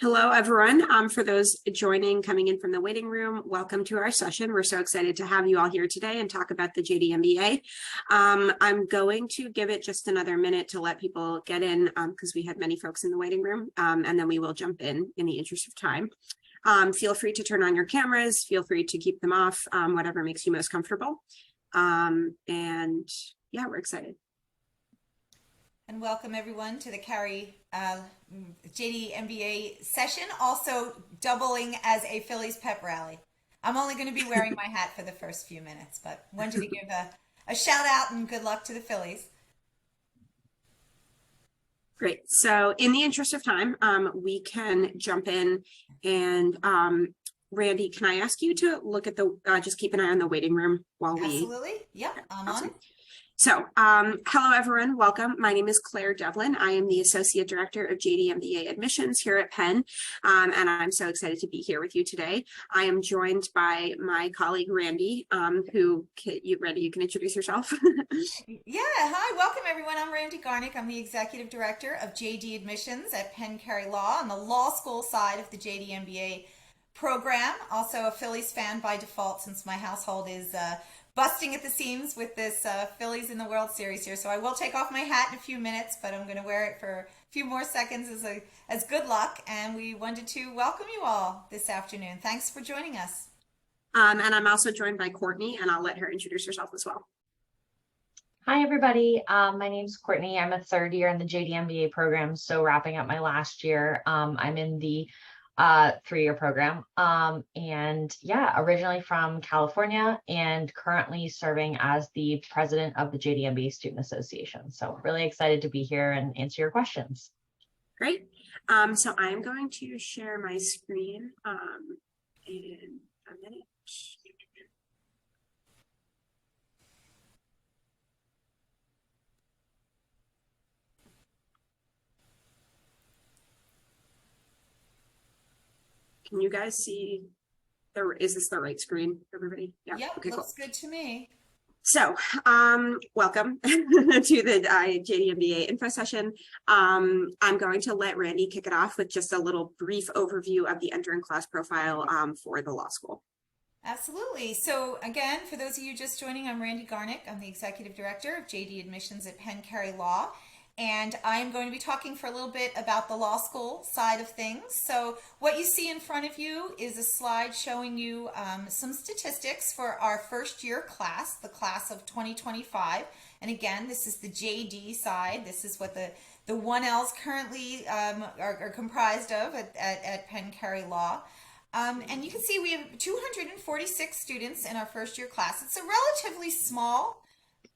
Hello, everyone. For those coming in from the waiting room, welcome to our session. We're so excited to have you all here today and talk about the JD MBA. I'm going to give it just another minute to let people get in because we had many folks in the waiting room, and then we will jump in the interest of time. Feel free to turn on your cameras. Feel free to keep them off, whatever makes you most comfortable. And yeah, we're excited. And welcome everyone to the Carey JD MBA session, also doubling as a Phillies pep rally. I'm only going to be wearing my hat for the first few minutes, but wanted to give a shout out and good luck to the Phillies. Great. So in the interest of time, we can jump in and Randy, can I ask you to look at just keep an eye on the waiting room while we... Absolutely. Yep, I'm Awesome. on it. So, hello everyone, welcome. My name is Claire Devlin. I am the Associate Director of JD MBA Admissions here at Penn, and I'm so excited to be here with you today. I am joined by my colleague Randy, Randy, you can introduce yourself. Yeah, hi, welcome everyone. I'm Randy Garnick. I'm the Executive Director of JD Admissions at Penn Carey Law on the law school side of the JD MBA program. Also a Phillies fan by default since my household is busting at the seams with this Phillies in the World Series here. So I will take off my hat in a few minutes, but I'm going to wear it for a few more seconds as good luck. And we wanted to welcome you all this afternoon. Thanks for joining us. And I'm also joined by Courtney, and I'll let her introduce herself as well. Hi, everybody. My name's Courtney. I'm a third year in the JD MBA program, so wrapping up my last year. I'm in the 3-year program. And yeah, originally from California and currently serving as the president of the JD MBA Student Association. So really excited to be here and answer your questions. Great. So I'm going to share my screen in a minute. Can you guys see is this the right screen, everybody? Yeah. Yep, okay, looks cool. Good to me. So, welcome to the JD MBA info session. I'm going to let Randy kick it off with just a little brief overview of the entering class profile for the law school. Absolutely. So again, for those of you just joining, I'm Randy Garnick. I'm the Executive Director of JD Admissions at Penn Carey Law. And I'm going to be talking for a little bit about the law school side of things. So what you see in front of you is a slide showing you some statistics for our first year class, the class of 2025. And again, this is the JD side. This is what the 1Ls currently are comprised of at Penn Carey Law. And you can see we have 246 students in our first year class. It's a relatively small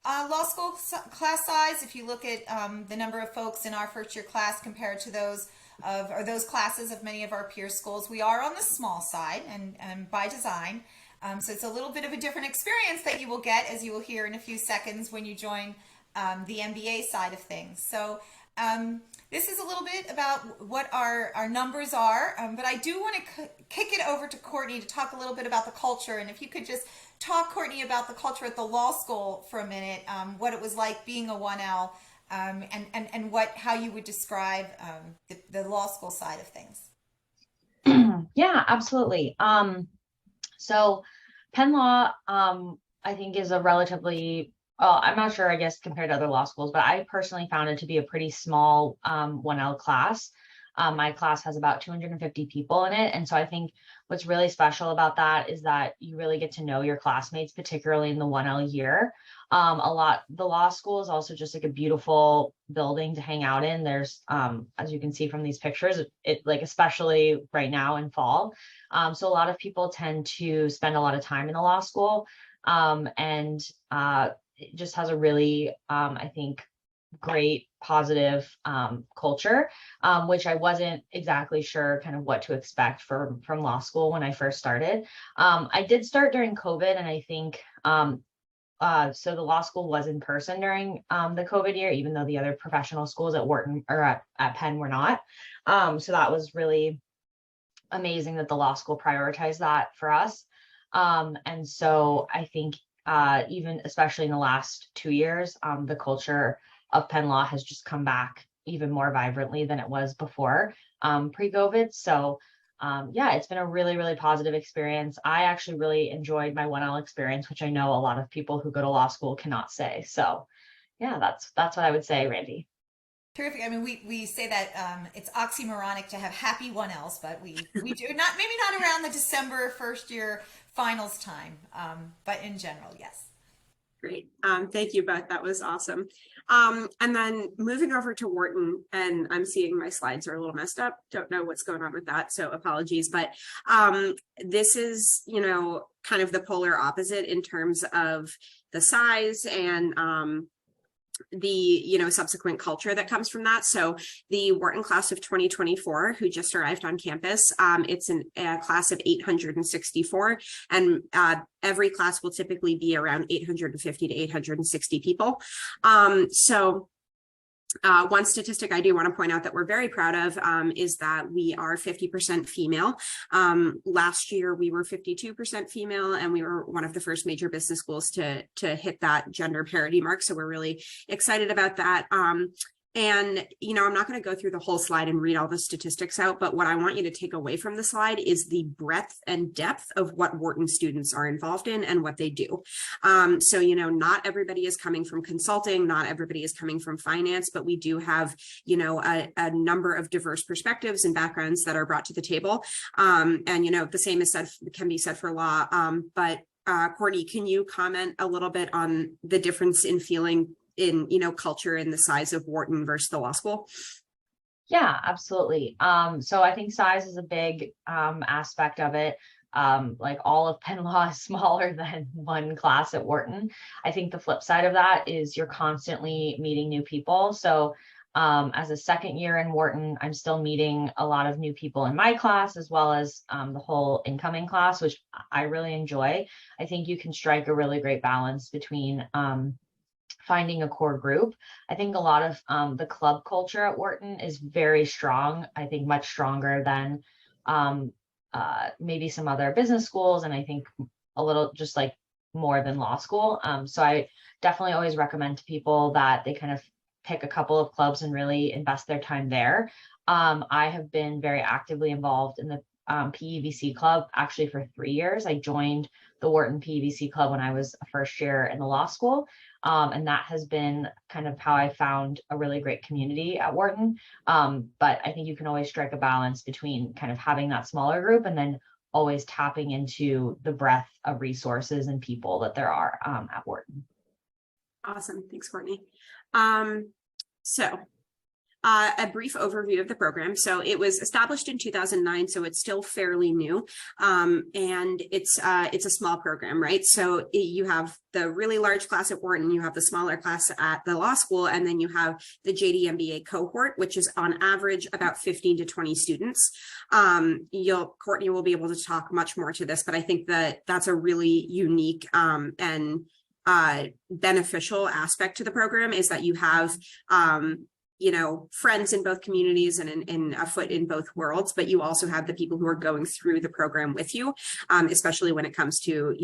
law school class size. If you look at the number of folks in our first year class compared to those classes of many of our peer schools, we are on the small side and by design. So it's a little bit of a different experience that you will get, as you will hear in a few seconds when you join the MBA side of things. So this is a little bit about what our numbers are, but I do want to kick it over to Courtney to talk a little bit about the culture. And if you could just talk, Courtney, about the culture at the law school for a minute, what it was like being a 1L, and how you would describe the law school side of things. Yeah, absolutely. So Penn Law, I think, is a relatively, I'm not sure, I guess, compared to other law schools, but I personally found it to be a pretty small 1L class. My class has about 250 people in it. And so I think what's really special about that is that you really get to know your classmates, particularly in the 1L year. The law school is also just like a beautiful building to hang out in. There's, as you can see from these pictures, it like, especially right now in fall. So a lot of people tend to spend a lot of time in the law school. And it just has a really, I think, great positive culture, which I wasn't exactly sure kind of what to expect from law school when I first started. I did start during COVID, and I think so the law school was in person during the COVID year, even though the other professional schools at Wharton or at Penn were not. So that was really amazing that the law school prioritized that for us. And so I think even especially in the last 2 years, the culture of Penn Law has just come back even more vibrantly than it was before pre-COVID. So yeah, it's been a really, really positive experience. I actually really enjoyed my 1L experience, which I know a lot of people who go to law school cannot say. So yeah, that's what I would say, Randy. Terrific. I mean, we say that it's oxymoronic to have happy 1Ls, but we do not, maybe not around the December first year finals time, but in general, yes. Great. Thank you both. That was awesome. And then moving over to Wharton, and I'm seeing my slides are a little messed up. Don't know what's going on with that, so apologies. But this is, kind of the polar opposite in terms of the size and the subsequent culture that comes from that. So the Wharton class of 2024, who just arrived on campus, it's a class of 864, and every class will typically be around 850 to 860 people. So one statistic I do want to point out that we're very proud of is that we are 50% female. Last year, we were 52% female, and we were one of the first major business schools to hit that gender parity mark. So we're really excited about that. And, I'm not going to go through the whole slide and read all the statistics out, but what I want you to take away from the slide is the breadth and depth of what Wharton students are involved in and what they do. So, not everybody is coming from consulting, not everybody is coming from finance, but we do have, a number of diverse perspectives and backgrounds that are brought to the table. And, the same can be said for law. But Courtney, can you comment a little bit on the difference in feeling in culture and the size of Wharton versus the law school? Yeah, absolutely. So I think size is a big aspect of it. Like all of Penn Law is smaller than one class at Wharton. I think the flip side of that is you're constantly meeting new people. So as a second year in Wharton, I'm still meeting a lot of new people in my class, as well as the whole incoming class, which I really enjoy. I think you can strike a really great balance between finding a core group. I think a lot of the club culture at Wharton is very strong. I think much stronger than maybe some other business schools, and I think a little just like more than law school. So I definitely always recommend to people that they kind of pick a couple of clubs and really invest their time there. I have been very actively involved in the PEVC club actually for 3 years. I joined the Wharton PEVC club when I was a first year in the law school. And that has been kind of how I found a really great community at Wharton. But I think you can always strike a balance between kind of having that smaller group and then always tapping into the breadth of resources and people that there are at Wharton. Awesome. Thanks, Courtney. A brief overview of the program. So it was established in 2009, so it's still fairly new, and it's a small program, right? So you have the really large class at Wharton, you have the smaller class at the law school, and then you have the JD MBA cohort, which is on average about 15 to 20 students. Courtney will be able to talk much more to this, but I think that that's a really unique and beneficial aspect to the program, is that you have friends in both communities and in a foot in both worlds, but you also have the people who are going through the program with you, especially when it comes to,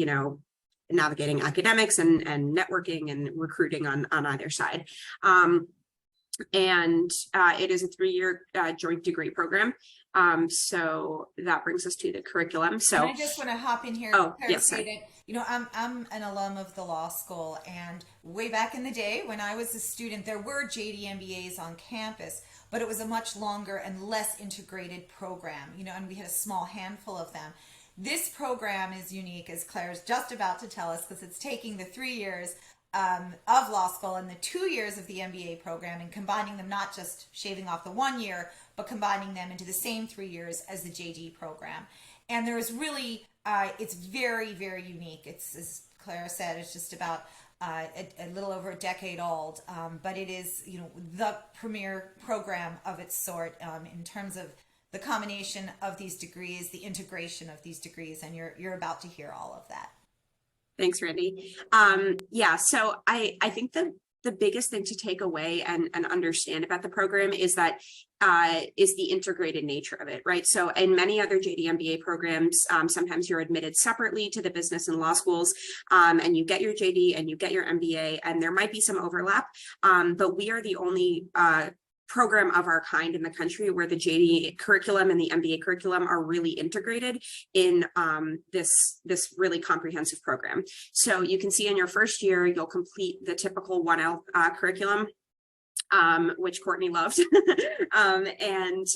navigating academics and networking and recruiting on either side. And it is a 3-year joint degree program. So that brings us to the curriculum. So and I just want to hop in here. Oh, yes, sorry. I'm an alum of the law school, and way back in the day when I was a student, there were JD MBAs on campus, but it was a much longer and less integrated program, and we had a small handful of them. This program is unique, as Claire's just about to tell us, because it's taking the 3 years of law school and the 2 years of the MBA program and combining them, not just shaving off the 1 year, but combining them into the same 3 years as the JD program. And there's really, it's very, very unique. It's, as Claire said, it's just about a little over a decade old, but it is, the premier program of its sort in terms of the combination of these degrees, the integration of these degrees, and you're about to hear all of that. Thanks, Randy. So I think the biggest thing to take away and understand about the program is that is the integrated nature of it, right? So in many other JD MBA programs, sometimes you're admitted separately to the business and law schools, and you get your JD and you get your MBA, and there might be some overlap, but we are the only program of our kind in the country where the JD curriculum and the MBA curriculum are really integrated in this really comprehensive program. So you can see in your first year, you'll complete the typical 1L curriculum, which Courtney loved. And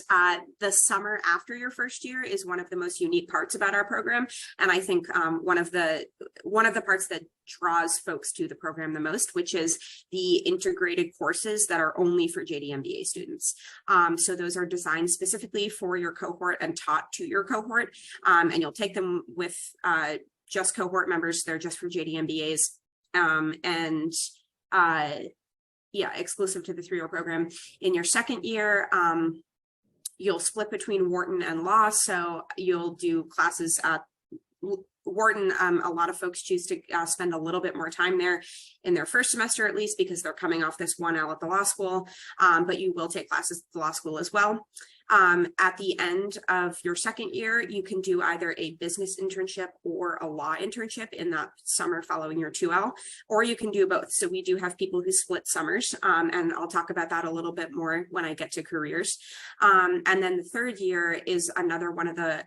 the summer after your first year is one of the most unique parts about our program. And I think one of the parts that draws folks to the program the most, which is the integrated courses that are only for JD MBA students. So those are designed specifically for your cohort and taught to your cohort. And you'll take them with just cohort members. They're just for JD MBAs. Yeah, exclusive to the 3-year program. In your second year, you'll split between Wharton and law. So you'll do classes at Wharton. A lot of folks choose to spend a little bit more time there in their first semester, at least, because they're coming off this 1L at the law school. But you will take classes at the law school as well. At the end of your second year, you can do either a business internship or a law internship in that summer following your 2L, or you can do both. So we do have people who split summers, and I'll talk about that a little bit more when I get to careers. And then the third year is another one of the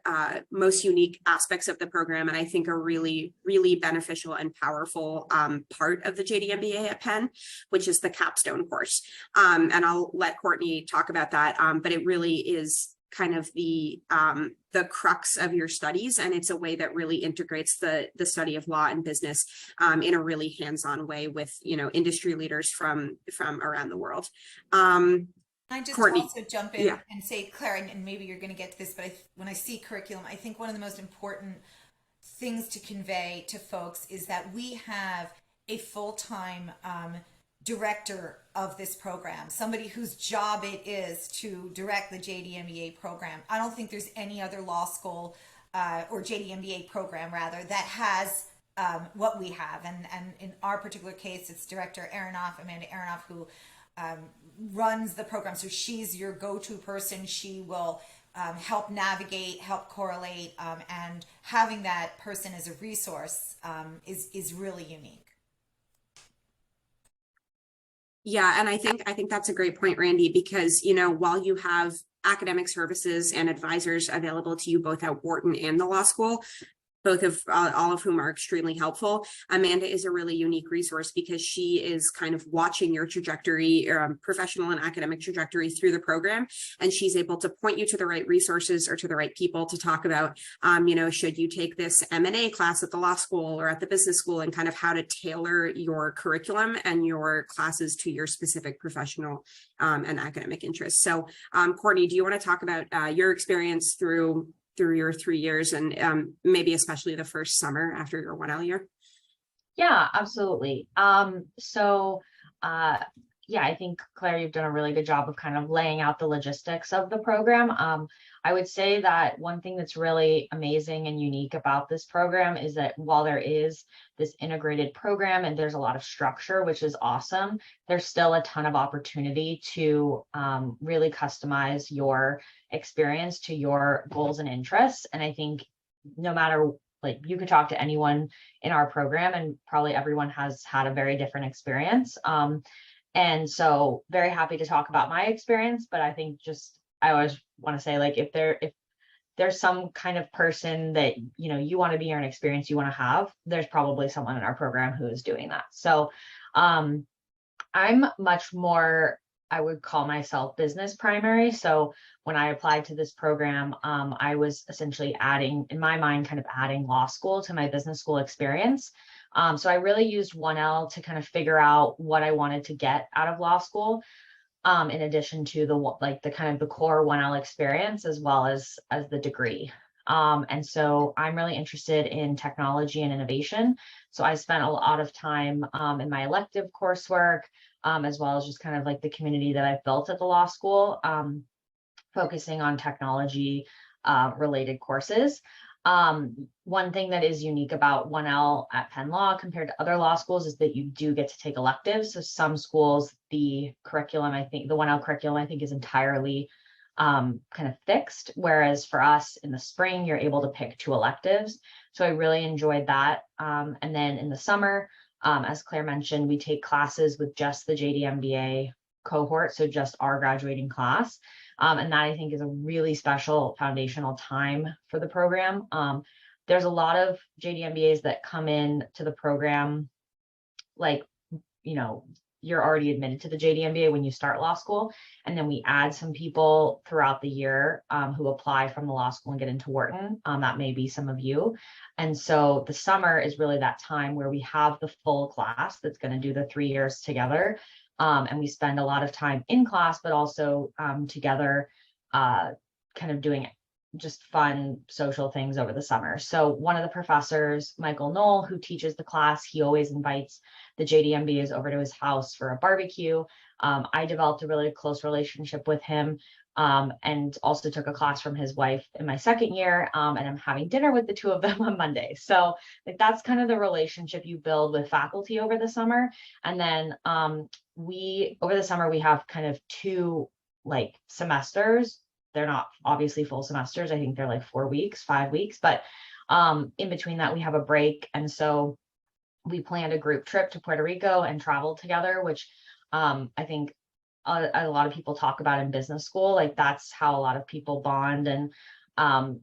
most unique aspects of the program, and I think a really, really beneficial and powerful part of the JD MBA at Penn, which is the capstone course. And I'll let Courtney talk about that, but it really is kind of the crux of your studies, and it's a way that really integrates the study of law and business in a really hands-on way with industry leaders from around the world. I just Courtney, also jump in and say, Claire, and maybe you're going to get to this, but when I see curriculum, I think one of the most important things to convey to folks is that we have a full-time director of this program, somebody whose job it is to direct the JD MBA program. I don't think there's any other law school or JD MBA program rather that has what we have. And in our particular case, it's Director Amanda Aronoff, who runs the program. So she's your go-to person. She will help navigate, help correlate, and having that person as a resource is really unique. Yeah, and I think that's a great point, Randy, because while you have academic services and advisors available to you both at Wharton and the law school, all of whom are extremely helpful, Amanda is a really unique resource because she is kind of watching your trajectory, professional and academic trajectory through the program, and she's able to point you to the right resources or to the right people to talk about, should you take this M&A class at the law school or at the business school, and kind of how to tailor your curriculum and your classes to your specific professional and academic interests. So, Courtney, do you want to talk about your experience through your 3 years and maybe especially the first summer after your 1L year? Yeah, absolutely. I think, Claire, you've done a really good job of kind of laying out the logistics of the program. I would say that one thing that's really amazing and unique about this program is that while there is this integrated program and there's a lot of structure, which is awesome, there's still a ton of opportunity to really customize your experience to your goals and interests. And I think no matter, you could talk to anyone in our program and probably everyone has had a very different experience. And so very happy to talk about my experience, but I think I always want to say, if there's some kind of person that, you want to be, or an experience you want to have, there's probably someone in our program who is doing that. So I'm much more, I would call myself business primary. So when I applied to this program, I was essentially adding law school to my business school experience. So I really used 1L to kind of figure out what I wanted to get out of law school, in addition to the core 1L experience, as well as the degree. And so I'm really interested in technology and innovation. So I spent a lot of time in my elective coursework, as well as just kind of the community that I've built at the law school, focusing on technology related courses. One thing that is unique about 1L at Penn Law compared to other law schools is that you do get to take electives. So some schools, the 1L curriculum, I think, is entirely kind of fixed. Whereas for us in the spring, you're able to pick 2 electives. So I really enjoyed that. And then in the summer, as Claire mentioned, we take classes with just the JD MBA cohort, so just our graduating class. And that I think is a really special foundational time for the program. There's a lot of JD MBAs that come in to the program, like, you know, you're already admitted to the JD MBA when you start law school. And then we add some people throughout the year who apply from the law school and get into Wharton. That may be some of you. And so the summer is really that time where we have the full class that's going to do the 3 years together. And we spend a lot of time in class, but also together, kind of doing just fun social things over the summer. So one of the professors, Michael Knoll, who teaches the class, he always invites the JD MBAs over to his house for a barbecue. I developed a really close relationship with him, and also took a class from his wife in my second year. And I'm having dinner with the two of them on Monday. So like, that's kind of the relationship you build with faculty over the summer. And then over the summer, we have kind of 2 like semesters. They're not obviously full semesters. I think they're like 4 weeks, 5 weeks, but in between that we have a break. And so we planned a group trip to Puerto Rico and traveled together, which I think a lot of people talk about in business school. Like that's how a lot of people bond and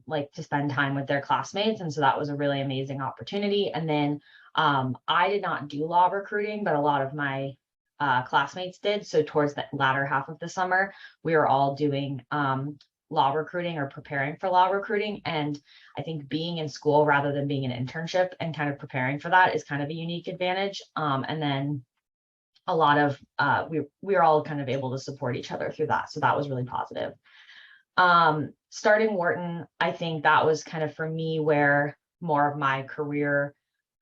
like to spend time with their classmates. And so that was a really amazing opportunity. And then I did not do law recruiting, but a lot of my classmates did. So towards the latter half of the summer, we were all doing law recruiting or preparing for law recruiting. And I think being in school rather than being an internship and kind of preparing for that is kind of a unique advantage. And then a lot of we were all kind of able to support each other through that. So that was really positive. Starting Wharton, I think that was kind of for me where more of my career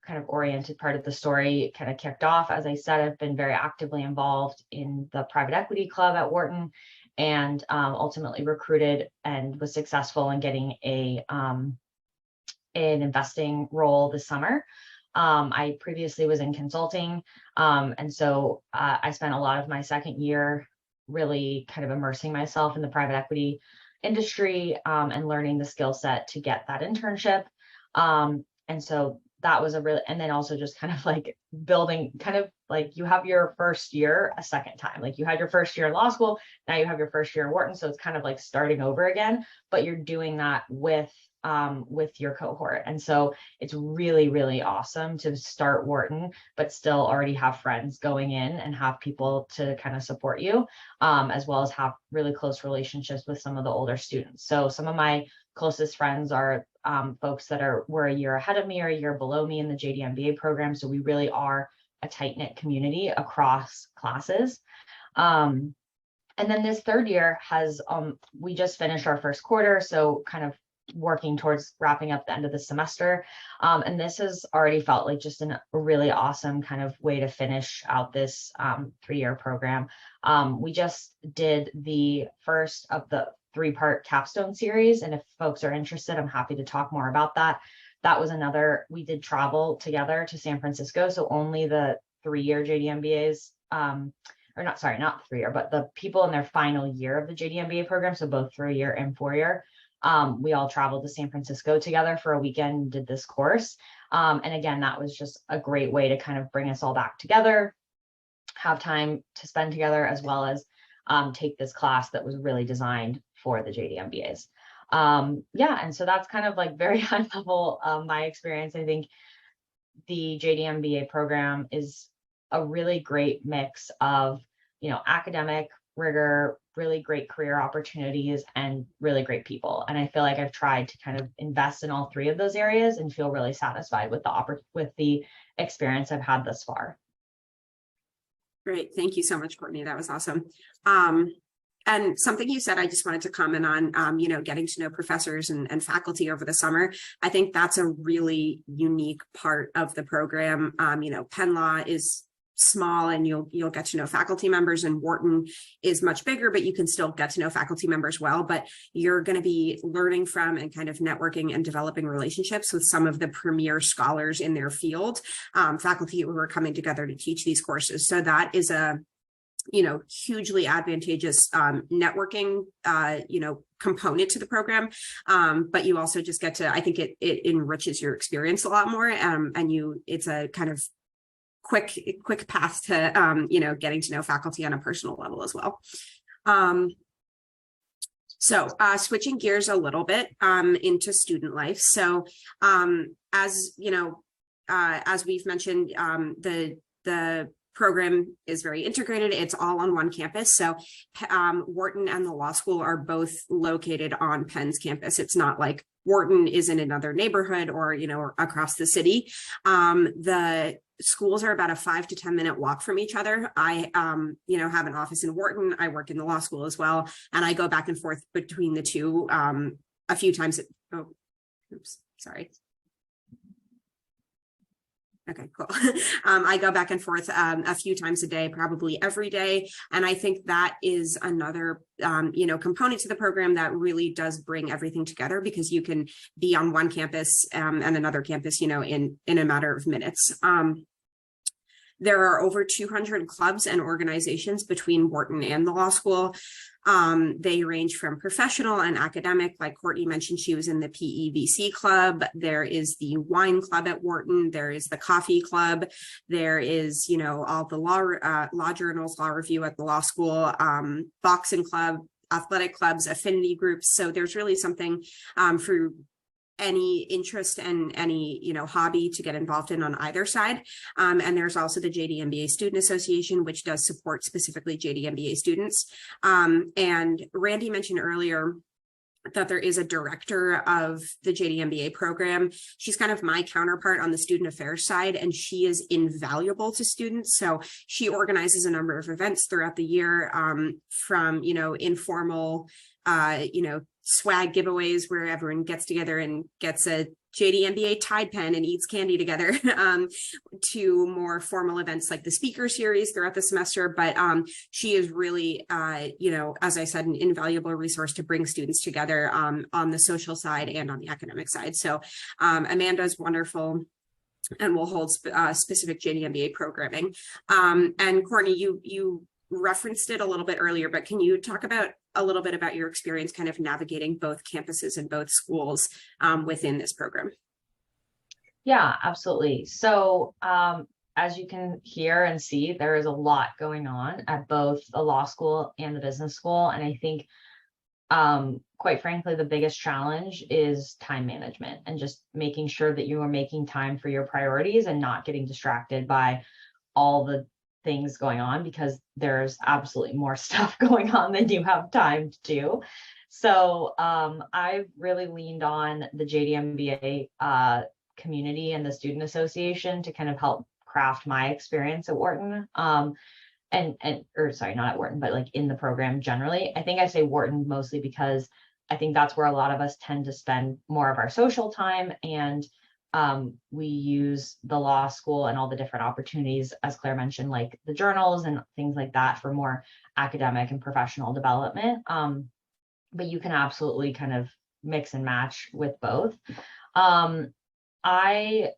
kind of oriented part of the story kind of kicked off. As I said, I've been very actively involved in the private equity club at Wharton, and ultimately recruited and was successful in getting an investing role this summer. I previously was in consulting, and so I spent a lot of my second year really kind of immersing myself in the private equity industry and learning the skill set to get that internship. And so that was and then also just kind of like building, kind of like you have your first year a second time. Like you had your first year in law school, now you have your first year in Wharton. So it's kind of like starting over again, but you're doing that with your cohort. And so it's really, really awesome to start Wharton, but still already have friends going in and have people to kind of support you, as well as have really close relationships with some of the older students. So some of my closest friends are folks that were a year ahead of me or a year below me in the JD MBA program. So we really are a tight-knit community across classes. And then this third year has, we just finished our first quarter. So kind of working towards wrapping up the end of the semester. And this has already felt like just a really awesome kind of way to finish out this 3-year program. We just did the first of the 3-part capstone series. And if folks are interested, I'm happy to talk more about that. That was we did travel together to San Francisco. So only the 3-year JD MBAs, or not 3-year, but the people in their final year of the JD MBA program. So both 3-year and 4-year. We all traveled to San Francisco together for a weekend and did this course. And again, that was just a great way to kind of bring us all back together, have time to spend together, as well as take this class that was really designed for the JD MBAs. And so that's kind of like very high level my experience. I think the JD MBA program is a really great mix of, academic rigor, really great career opportunities, and really great people. And I feel like I've tried to kind of invest in all 3 of those areas and feel really satisfied with the experience I've had thus far. Great. Thank you so much, Courtney. That was awesome. And something you said, I just wanted to comment on, getting to know professors and faculty over the summer. I think that's a really unique part of the program. Penn Law is small and you'll get to know faculty members, and Wharton is much bigger, but you can still get to know faculty members well. But you're going to be learning from and kind of networking and developing relationships with some of the premier scholars in their field, faculty who are coming together to teach these courses. So that is a hugely advantageous networking component to the program, but you also just get to, I think it enriches your experience a lot more, and it's a kind of quick path to, getting to know faculty on a personal level as well. So switching gears a little bit into student life. So as we've mentioned, the program is very integrated. It's all on one campus. So Wharton and the law school are both located on Penn's campus. It's not like Wharton is in another neighborhood or, or across the city. The schools are about a 5 to 10 minute walk from each other. I, have an office in Wharton. I work in the law school as well. And I go back and forth between the two a few times. Sorry. Okay, cool. I go back and forth a few times a day, probably every day. And I think that is another, component to the program that really does bring everything together, because you can be on one campus and another campus, in a matter of minutes. There are over 200 clubs and organizations between Wharton and the law school. They range from professional and academic, like Courtney mentioned, she was in the PEVC club. There is the wine club at Wharton. There is the coffee club. There is, all the law journals, law review at the law school, boxing club, athletic clubs, affinity groups. So there's really something for any interest and any hobby to get involved in on either side. And there's also the JD MBA Student Association, which does support specifically JD MBA students. And Randy mentioned earlier that there is a director of the JD MBA program. She's kind of my counterpart on the student affairs side, and she is invaluable to students. So she organizes a number of events throughout the year, from informal swag giveaways where everyone gets together and gets a JD MBA Tide pen and eats candy together, to more formal events like the speaker series throughout the semester. But she is really, as I said, an invaluable resource to bring students together on the social side and on the academic side. So Amanda's wonderful and will hold specific JD MBA programming. And Courtney, you referenced it a little bit earlier, but can you talk a little bit about your experience kind of navigating both campuses and both schools within this program? Yeah, absolutely. So as you can hear and see, there is a lot going on at both the law school and the business school. And I think, quite frankly, the biggest challenge is time management and just making sure that you are making time for your priorities and not getting distracted by all the things going on, because there's absolutely more stuff going on than you have time to do. So I've really leaned on the JD MBA community and the student association to kind of help craft my experience at Wharton. Or sorry, not at Wharton, but like in the program generally. I think I say Wharton mostly because I think that's where a lot of us tend to spend more of our social time, and we use the law school and all the different opportunities, as Claire mentioned, like the journals and things like that, for more academic and professional development. But you can absolutely kind of mix and match with both. I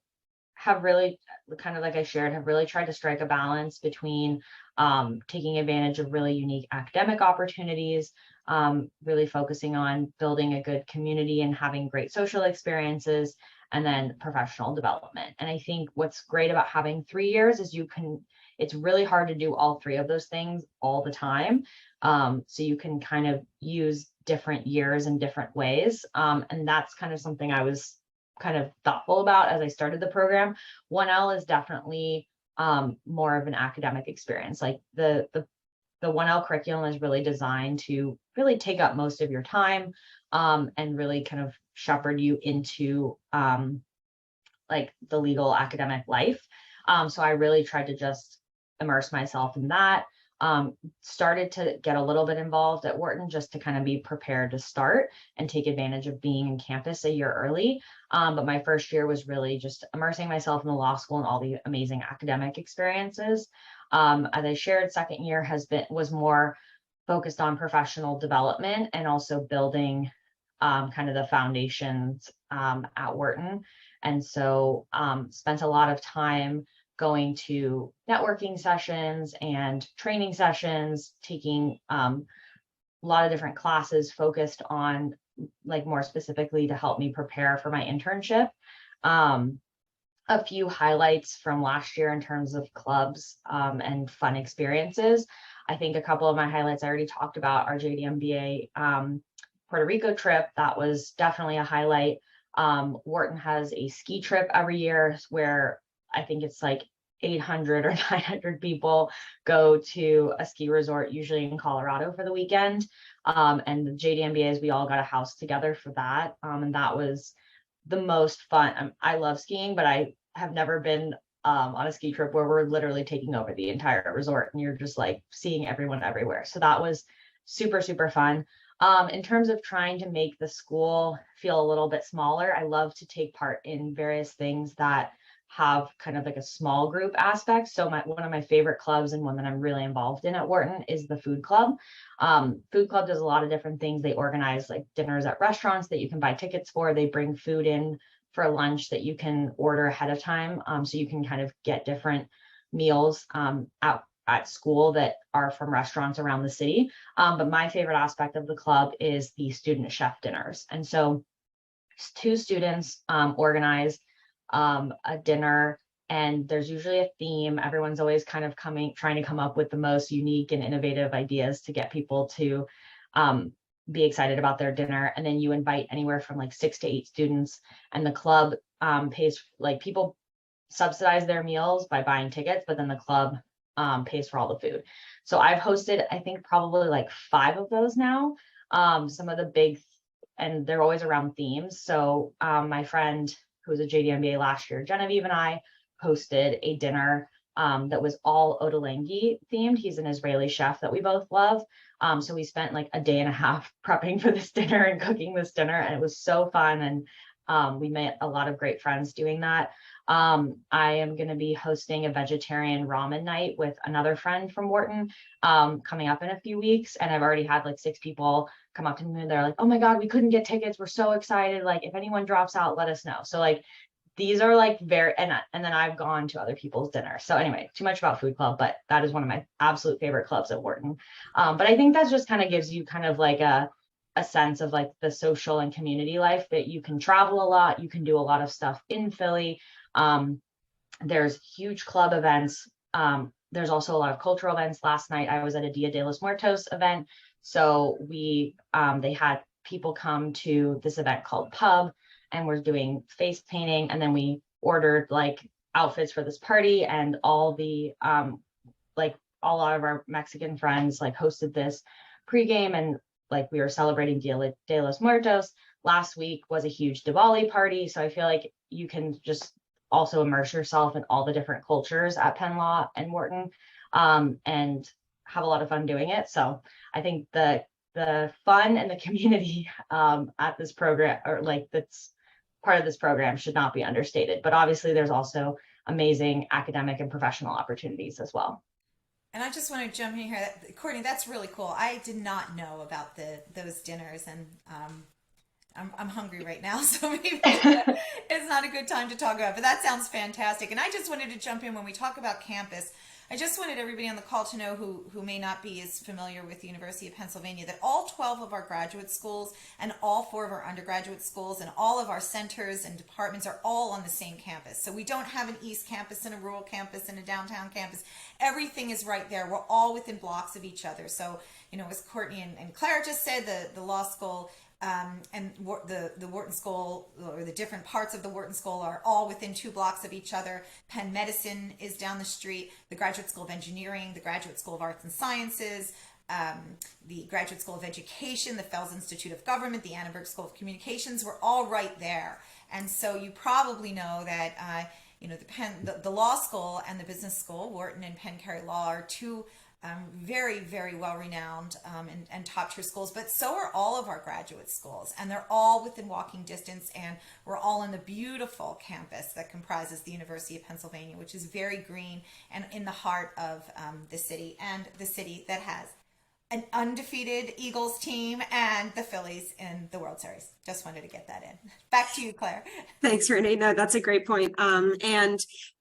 have really, kind of like I shared, have really tried to strike a balance between taking advantage of really unique academic opportunities, really focusing on building a good community and having great social experiences, and then professional development. And I think what's great about having 3 years is it's really hard to do all three of those things all the time. So you can kind of use different years in different ways. And that's kind of something I was kind of thoughtful about as I started the program. 1L is definitely more of an academic experience. Like the 1L curriculum is really designed to really take up most of your time, and really kind of shepherd you into like the legal academic life. So I really tried to just immerse myself in that. Started to get a little bit involved at Wharton just to kind of be prepared to start and take advantage of being in campus a year early. But my first year was really just immersing myself in the law school and all the amazing academic experiences. As I shared, second year was more focused on professional development and also building kind of the foundations at Wharton. And so spent a lot of time going to networking sessions and training sessions, taking a lot of different classes focused on, like, more specifically to help me prepare for my internship. a few highlights from last year in terms of clubs and fun experiences. I think a couple of my highlights I already talked about our JD MBA Puerto Rico trip. That was definitely a highlight. Wharton has a ski trip every year where I think it's like 800 or 900 people go to a ski resort, usually in Colorado for the weekend. And the JD MBAs, we all got a house together for that. And that was the most fun. I love skiing, but I have never been on a ski trip where we're literally taking over the entire resort and you're just like seeing everyone everywhere. So that was super, super fun. In terms of trying to make the school feel a little bit smaller, I love to take part in various things that have kind of like a small group aspect. So one of my favorite clubs and one that I'm really involved in at Wharton is the food club. Food club does a lot of different things. They organize like dinners at restaurants that you can buy tickets for. They bring food in for lunch that you can order ahead of time. So you can kind of get different meals at school that are from restaurants around the city. But my favorite aspect of the club is the student chef dinners. And so 2 students organize a dinner, and there's usually a theme. Everyone's always kind of trying to come up with the most unique and innovative ideas to get people to be excited about their dinner. And then you invite anywhere from like 6 to 8 students, and the club pays, like, people subsidize their meals by buying tickets, but then the club pays for all the food. So I've hosted, I think, probably like 5 of those now. Some of the big, and they're always around themes. So my friend who was a JD MBA last year, Genevieve, and I hosted a dinner that was all ottolenghi themed. He's an Israeli chef that we both love. So we spent like a day and a half prepping for this dinner and cooking this dinner, and it was so fun. And we met a lot of great friends doing that. I am going to be hosting a vegetarian ramen night with another friend from Wharton coming up in a few weeks. And I've already had like 6 people come up to me and they're like, oh my God, we couldn't get tickets. We're so excited. Like, if anyone drops out, let us know. So like, these are like very, and then I've gone to other people's dinner. So anyway, too much about food club, but that is one of my absolute favorite clubs at Wharton. But I think that just kind of gives you kind of like a sense of like the social and community life, that you can travel a lot. You can do a lot of stuff in Philly. There's huge club events. There's also a lot of cultural events. Last night I was at a Dia de los Muertos event. So they had people come to this event called Pub, and we're doing face painting. And then we ordered like outfits for this party, and all the like a lot of our Mexican friends like hosted this pregame, and like we were celebrating Dia de los Muertos. Last week was a huge Diwali party. So I feel like you can just also immerse yourself in all the different cultures at Penn Law and Wharton, and have a lot of fun doing it. So I think the fun and the community at this program, or like that's part of this program, should not be understated. But obviously there's also amazing academic and professional opportunities as well. And I just want to jump in here. Courtney, that's really cool. I did not know about those dinners, and I'm hungry right now, so maybe it's not a good time to talk about it, but that sounds fantastic. And I just wanted to jump in when we talk about campus. I just wanted everybody on the call to know who may not be as familiar with the University of Pennsylvania, that all 12 of our graduate schools and all 4 of our undergraduate schools and all of our centers and departments are all on the same campus. So we don't have an East campus and a rural campus and a downtown campus. Everything is right there. We're all within blocks of each other. So, as Courtney and Claire just said, the law school and the Wharton School, or the different parts of the Wharton School, are all within 2 blocks of each other. Penn Medicine is down the street, the Graduate School of Engineering, the Graduate School of Arts and Sciences, the Graduate School of Education, the Fels Institute of Government, the Annenberg School of Communications. We're all right there. And so you probably know that the law school and the business school, Wharton and Penn Carey Law, are 2 very, very well-renowned and top-tier schools, but so are all of our graduate schools, and they're all within walking distance, and we're all in the beautiful campus that comprises the University of Pennsylvania, which is very green and in the heart of the city, and the city that has an undefeated Eagles team and the Phillies in the World Series. Just wanted to get that in. Back to you, Claire. Thanks, Renee. No, that's a great point. And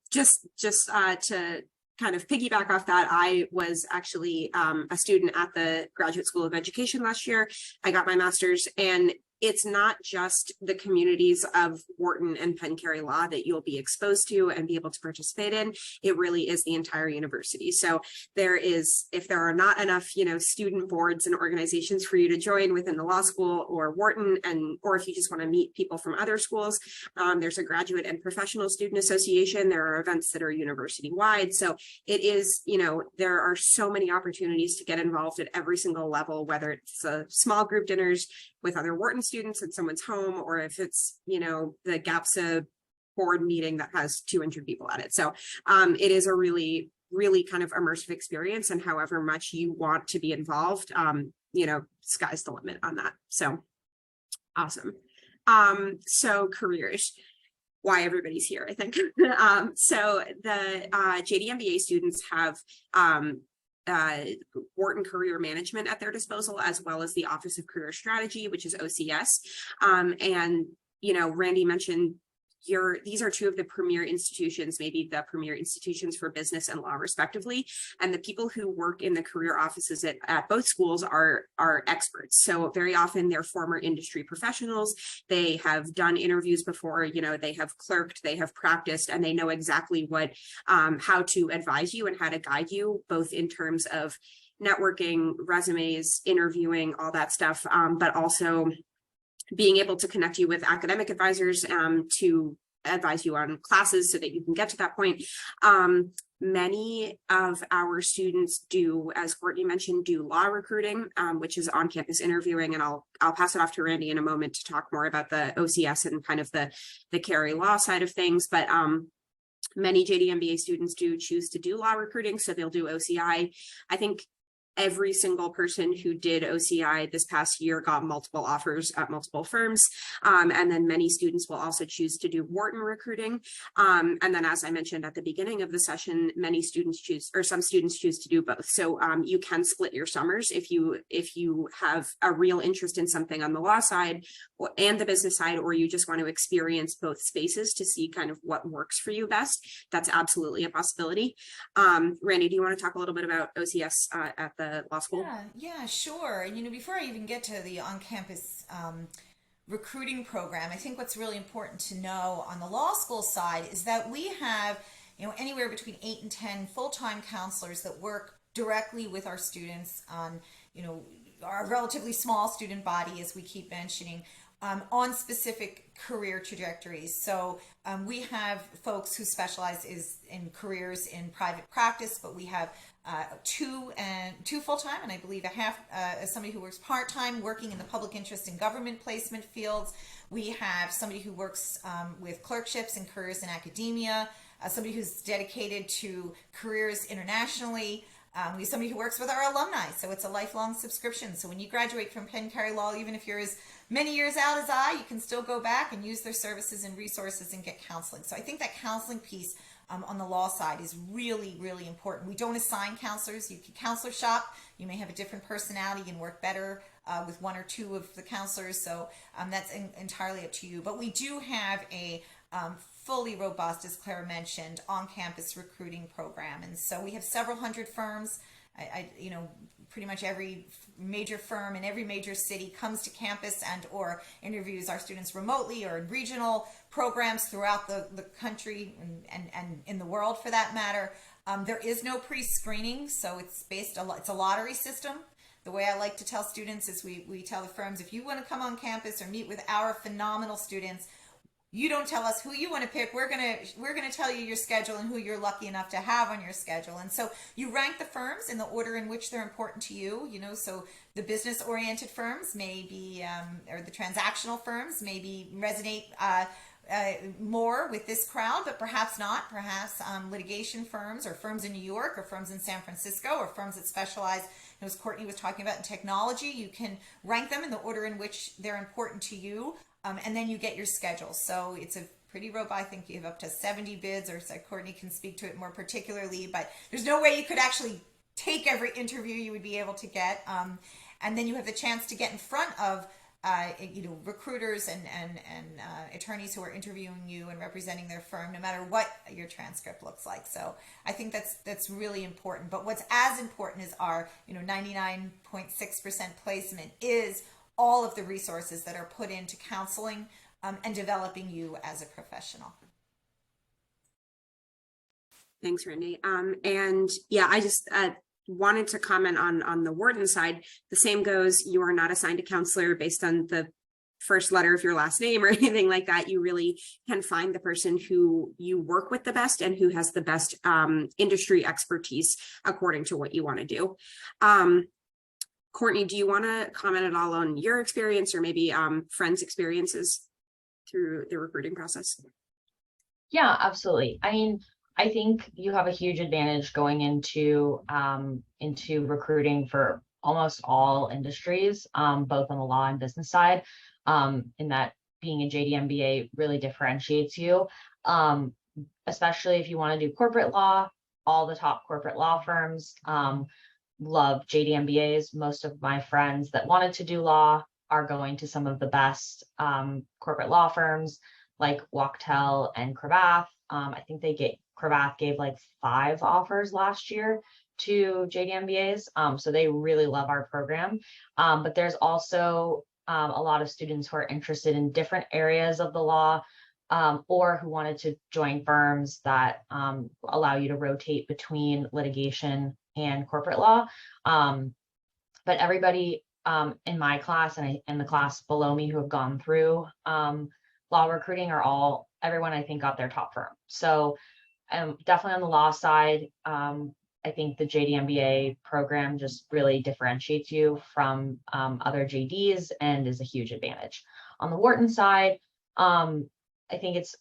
just to kind of piggyback off that, I was actually a student at the Graduate School of Education last year. I got my master's, and it's not just the communities of Wharton and Penn Carey Law that you'll be exposed to and be able to participate in. It really is the entire university. So there is, if there are not enough, student boards and organizations for you to join within the law school or Wharton, or if you just want to meet people from other schools, there's a graduate and professional student association. There are events that are university wide. So it is, there are so many opportunities to get involved at every single level, whether it's a small group dinners with other Wharton students at someone's home, or if it's, the GAPSA board meeting that has 200 people at it. So it is a really, really kind of immersive experience, and however much you want to be involved, sky's the limit on that. So awesome. So careers, why everybody's here, I think. So the JD MBA students have Wharton Career Management at their disposal, as well as the Office of Career Strategy, which is OCS. And, Randy mentioned these are two of the premier institutions, maybe the premier institutions for business and law, respectively. And the people who work in the career offices at both schools are experts. So very often they're former industry professionals. They have done interviews before, they have clerked, they have practiced, and they know exactly how to advise you and how to guide you, both in terms of networking, resumes, interviewing, all that stuff, but also being able to connect you with academic advisors to advise you on classes so that you can get to that point. Many of our students do, as Courtney mentioned, do law recruiting, which is on-campus interviewing, and I'll pass it off to Randy in a moment to talk more about the OCS and kind of the Carey Law side of things. But many JD MBA students do choose to do law recruiting, so they'll do OCI. I think every single person who did OCI this past year got multiple offers at multiple firms. And then many students will also choose to do Wharton recruiting. And then, as I mentioned at the beginning of the session, some students choose to do both. So you can split your summers if you have a real interest in something on the law side and the business side, or you just want to experience both spaces to see kind of what works for you best. That's absolutely a possibility. Randy, do you want to talk a little bit about OCS at the law school? Yeah, sure. And before I even get to the on-campus recruiting program, I think what's really important to know on the law school side is that we have, anywhere between 8 and 10 full-time counselors that work directly with our students on, our relatively small student body, as we keep mentioning, on specific career trajectories. So we have folks who specialize in careers in private practice, but we have two full-time, and I believe a half as somebody who works part-time working in the public interest and government placement fields. We have somebody who works with clerkships and careers in academia, somebody who's dedicated to careers internationally. We have somebody who works with our alumni, so it's a lifelong subscription. So when you graduate from Penn Carey Law, even if you're as many years out as I, you can still go back and use their services and resources and get counseling. So I think that counseling piece on the law side is really, really important. We don't assign counselors. You can counselor shop. You may have a different personality and work better with one or two of the counselors. So that's entirely up to you. But we do have a fully robust, as Claire mentioned, on-campus recruiting program. And so we have several hundred firms. Pretty much every major firm in every major city comes to campus and or interviews our students remotely or in regional programs throughout the country and in the world for that matter. There is no pre-screening, so it's a lottery system. The way I like to tell students is we tell the firms, if you want to come on campus or meet with our phenomenal students, you don't tell us who you want to pick. We're gonna tell you your schedule and who you're lucky enough to have on your schedule. And so you rank the firms in the order in which they're important to you. So the business-oriented firms may be, or the transactional firms maybe resonate more with this crowd, but perhaps not. Perhaps litigation firms or firms in New York or firms in San Francisco or firms that specialize, as Courtney was talking about, in technology. You can rank them in the order in which they're important to you. And then you get your schedule. So it's a pretty robust. I think you have up to 70 bids, or so Courtney can speak to it more particularly, but there's no way you could actually take every interview you would be able to get. And then you have the chance to get in front of recruiters and attorneys who are interviewing you and representing their firm, no matter what your transcript looks like. So I think that's really important. But what's as important is our 99.6% placement is all of the resources that are put into counseling and developing you as a professional. Thanks, Randy. And yeah, I just wanted to comment on the Wharton side. The same goes, you are not assigned a counselor based on the first letter of your last name or anything like that. You really can find the person who you work with the best and who has the best industry expertise according to what you want to do. Courtney, do you want to comment at all on your experience or maybe friends' experiences through the recruiting process? Yeah, absolutely. I mean, I think you have a huge advantage going into recruiting for almost all industries, both on the law and business side, in that being a JD MBA really differentiates you, especially if you want to do corporate law. All the top corporate law firms love JD MBAs. Most of my friends that wanted to do law are going to some of the best corporate law firms like Wachtell and Cravath. I think Cravath gave like 5 offers last year to JD MBAs. So they really love our program. But there's also a lot of students who are interested in different areas of the law, or who wanted to join firms that allow you to rotate between litigation and corporate law. But everybody in my class and the class below me who have gone through law recruiting everyone I think got their top firm. So definitely on the law side, I think the JD MBA program just really differentiates you from other JDs and is a huge advantage. On the Wharton side, I think it's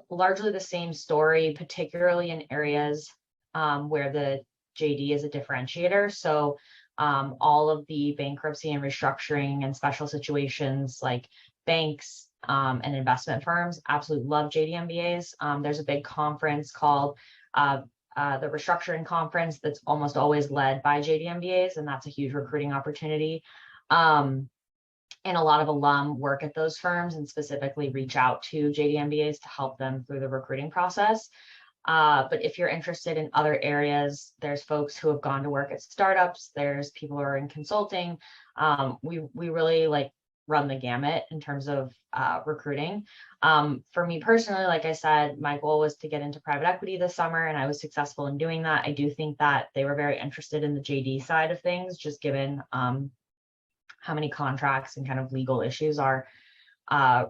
largely the same story, particularly in areas where the JD is a differentiator. So all of the bankruptcy and restructuring and special situations like banks and investment firms absolutely love JD MBAs. There's a big conference called the Restructuring Conference that's almost always led by JD MBAs, and that's a huge recruiting opportunity. And a lot of alum work at those firms and specifically reach out to JD MBAs to help them through the recruiting process. But if you're interested in other areas, there's folks who have gone to work at startups. There's people who are in consulting. We really run the gamut in terms of recruiting. For me personally, like I said, my goal was to get into private equity this summer, and I was successful in doing that. I do think that they were very interested in the JD side of things, just given how many contracts and kind of legal issues are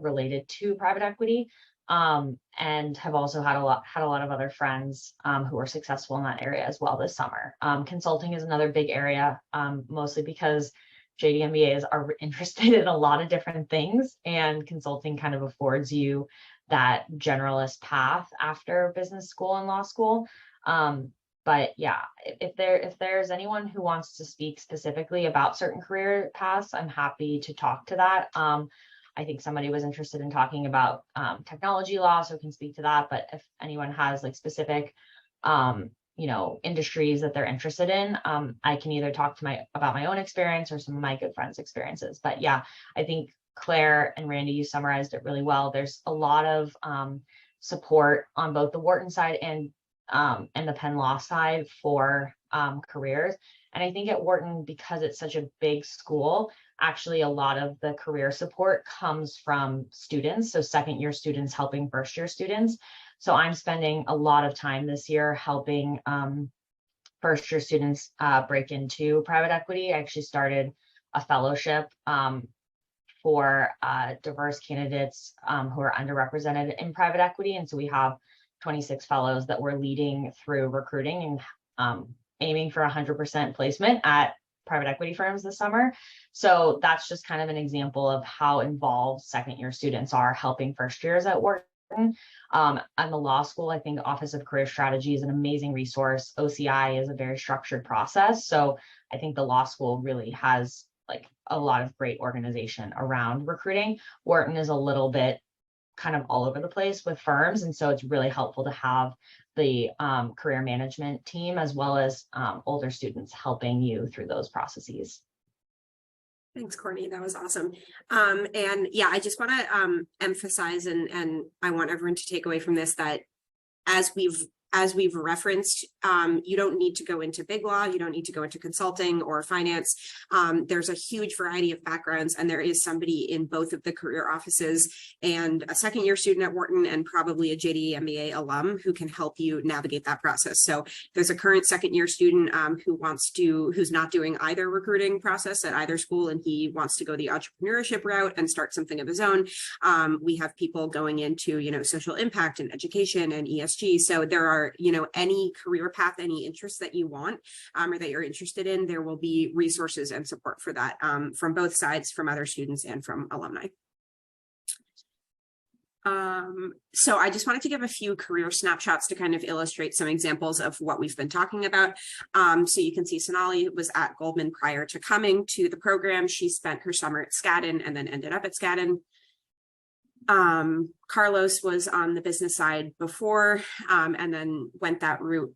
related to private equity. And have also had a lot of other friends who are successful in that area as well this summer. Consulting is another big area, mostly because JD MBAs are interested in a lot of different things, and consulting kind of affords you that generalist path after business school and law school. But yeah, if there's anyone who wants to speak specifically about certain career paths, I'm happy to talk to that. I think somebody was interested in talking about technology law, so can speak to that. But if anyone has specific, industries that they're interested in, I can either talk to about my own experience or some of my good friends' experiences. But yeah, I think Claire and Randy, you summarized it really well. There's a lot of support on both the Wharton side and the Penn Law side for careers. And I think at Wharton, because it's such a big school, actually a lot of the career support comes from students. So second year students helping first year students. So I'm spending a lot of time this year helping first year students break into private equity. I actually started a fellowship for diverse candidates who are underrepresented in private equity. And so we have 26 fellows that we're leading through recruiting and aiming for 100% placement at private equity firms this summer. So that's just kind of an example of how involved second year students are helping first years at Wharton. And the law school, I think Office of Career Strategy is an amazing resource. OCI is a very structured process. So I think the law school really has a lot of great organization around recruiting. Wharton is a little bit kind of all over the place with firms. And so it's really helpful to have the career management team as well as older students helping you through those processes. Thanks, Courtney. That was awesome. And yeah, I just want to emphasize, and I want everyone to take away from this, that as we've as we've referenced, you don't need to go into big law, you don't need to go into consulting or finance. There's a huge variety of backgrounds, and there is somebody in both of the career offices and a second-year student at Wharton and probably a JD MBA alum who can help you navigate that process. So there's a current second-year student who's not doing either recruiting process at either school, and he wants to go the entrepreneurship route and start something of his own. We have people going into, social impact and education and ESG. So there are, any career path, any interest that you want or that you're interested in, there will be resources and support for that from both sides, from other students and from alumni. So I just wanted to give a few career snapshots to kind of illustrate some examples of what we've been talking about. So you can see Sonali was at Goldman prior to coming to the program. She spent her summer at Skadden and then ended up at Skadden. Carlos was on the business side before and then went that route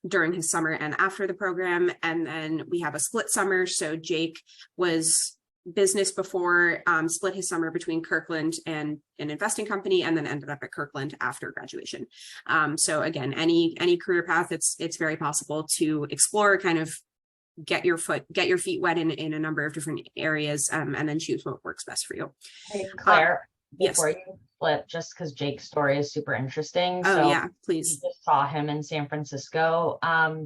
during his summer and after the program. And then we have a split summer. So Jake was business before, split his summer between Kirkland and an investing company, and then ended up at Kirkland after graduation. So again, any career path, it's very possible to explore, kind of get your feet wet in a number of different areas, and then choose what works best for you. Hey, Claire, yes. Before you flip, just because Jake's story is super interesting. Oh, so yeah, please. We just saw him in San Francisco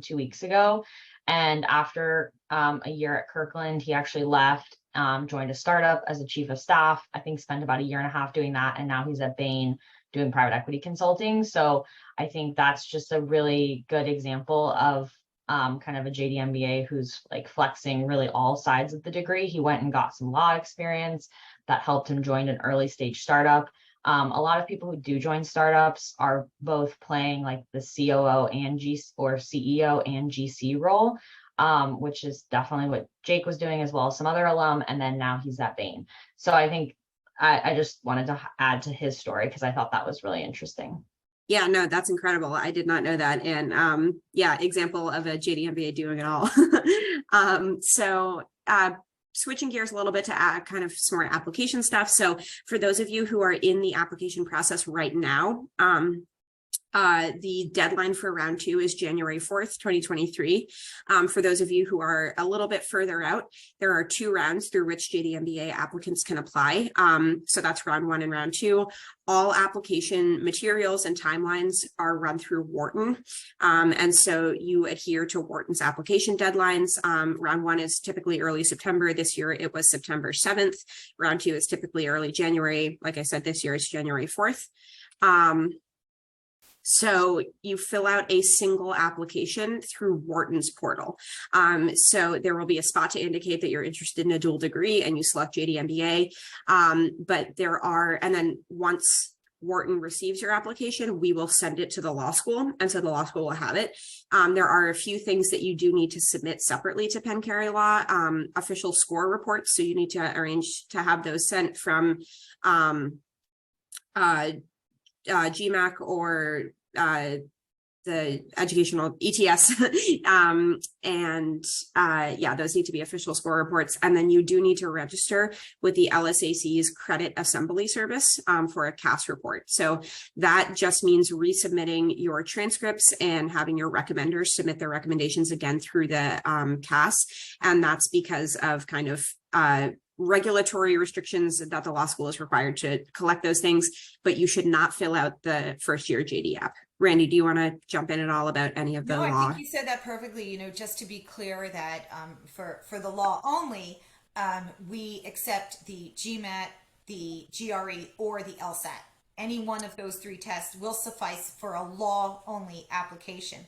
2 weeks ago. And after a year at Kirkland, he actually left, joined a startup as a chief of staff. I think spent about 1.5 years doing that. And now he's at Bain doing private equity consulting. So I think that's just a really good example of kind of a JD MBA who's like flexing really all sides of the degree. He went and got some law experience that helped him join an early stage startup. A lot of people who do join startups are both playing like the COO and CEO and GC role, which is definitely what Jake was doing, as well as some other alum. And then now he's at Bain. So I think I just wanted to add to his story because I thought that was really interesting. Yeah, no, that's incredible. I did not know that. And yeah, example of a JD MBA doing it all. Switching gears a little bit to add kind of some more application stuff. So for those of you who are in the application process right now, the deadline for round 2 is January 4th, 2023. For those of you who are a little bit further out, there are 2 rounds through which JD MBA applicants can apply. So that's round 1 and round 2. All application materials and timelines are run through Wharton. And so you adhere to Wharton's application deadlines. Round 1 is typically early September. This year it was September 7th. Round 2 is typically early January. Like I said, this year is January 4th. So you fill out a single application through Wharton's portal. So there will be a spot to indicate that you're interested in a dual degree and you select JD MBA. And then once Wharton receives your application, we will send it to the law school. And so the law school will have it. There are a few things that you do need to submit separately to Penn Carey Law, official score reports. So you need to arrange to have those sent from GMAC or the educational ETS. Yeah, those need to be official score reports. And then you do need to register with the LSAC's credit assembly service for a CAS report. So that just means resubmitting your transcripts and having your recommenders submit their recommendations again through the CAS. And that's because of kind of regulatory restrictions that the law school is required to collect those things, but you should not fill out the first year JD app. Randy, do you want to jump in at all about any of the law? No, I think you said that perfectly. Just to be clear that for the law only, we accept the GMAT, the GRE, or the LSAT. Any one of those 3 tests will suffice for a law only application.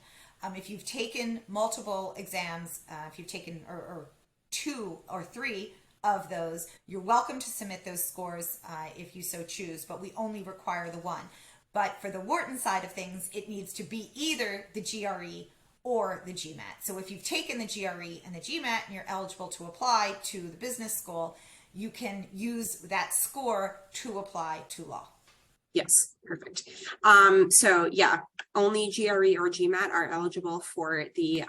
If you've taken multiple exams, if you've taken or 2 or 3 of those, you're welcome to submit those scores if you so choose, but we only require the 1. But for the Wharton side of things, it needs to be either the GRE or the GMAT. So if you've taken the GRE and the GMAT and you're eligible to apply to the business school, you can use that score to apply to law. Yes, perfect. So yeah, only GRE or GMAT are eligible for the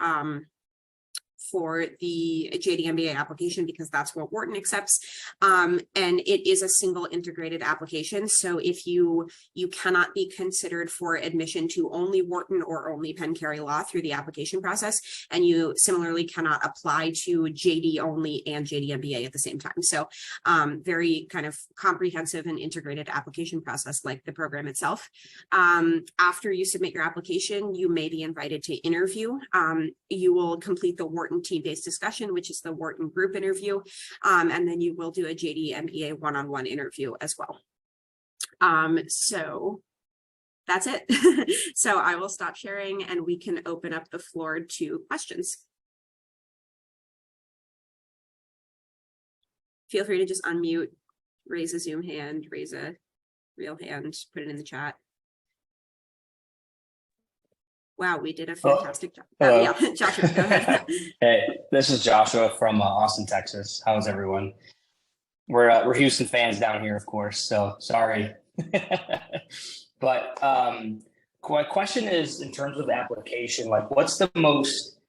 for the JD MBA application because that's what Wharton accepts. And it is a single integrated application. So if you cannot be considered for admission to only Wharton or only Penn Carey Law through the application process, and you similarly cannot apply to JD only and JD MBA at the same time. So very kind of comprehensive and integrated application process like the program itself. After you submit your application, you may be invited to interview. You will complete the Wharton team-based discussion, which is the Wharton group interview, and then you will do a JD MBA one-on-one interview as well. So that's it. So I will stop sharing and we can open up the floor to questions. Feel free to just unmute, raise a Zoom hand, raise a real hand, put it in the chat. Wow, we did a fantastic job. Yeah, Joshua, go ahead. Hey, this is Joshua from Austin, Texas. How's everyone? We're Houston fans down here, of course, so sorry. But my question is, in terms of application, like what's the most